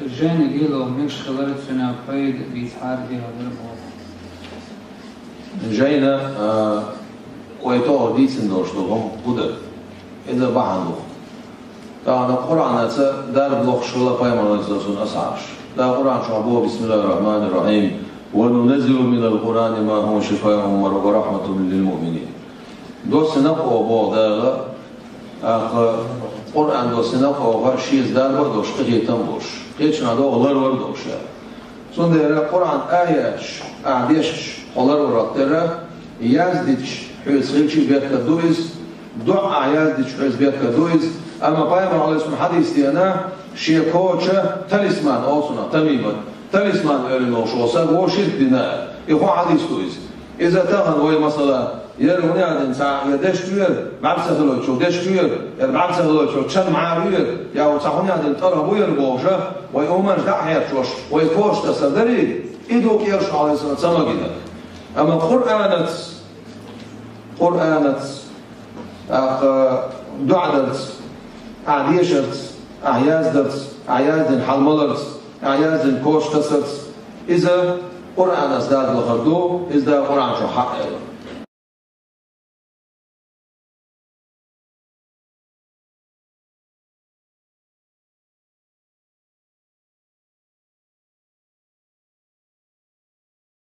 Žene gilo mix geluidsena paid wie haar die hadden جينا ويتوه ديسن دوشتوهم بودر إذا بعندو طبعا القرآن دار بلوخ شغلة بايمان نزلسون أسعاش دا القرآن شعبوه بسم الله الرحمن الرحيم وننزل من القرآن ما هو شفاء ورحمة للمؤمنين دوس نقو بو داغا قرآن دوس نقو شيز دار بردوش قجي تنبوش قيتشنا دو غلر وردوش سون دير القرآن آياش أعديش غلر وردتر يازدش حيث غيلشي بيتك دويز دعا يازدش حيث بيتك دويز أما بايمان عليه اسم حديث دينا شيكوشة تلسمان أوصنا تميما تلسمان أولينوش وصاق وشيك دينا يخو حديث دويز إذا تغن وي مثلا يروني عدن ساعة يدش كوير بعبسة غلوشو دش كوير بعبسة غلوشو تشن معاوير ياو تاخوني عدن طرهبو يربوشة ويؤمنش دعير شوش ويكوش تصدري إدوك يرش عليه السلام سمجنا أما قرآنت دعدت أعديشت أعيازدت أعيازدن حلملت أعيازدن كوش تصدت إذا قرآن أزداد لخردو إذا قرآن شو حق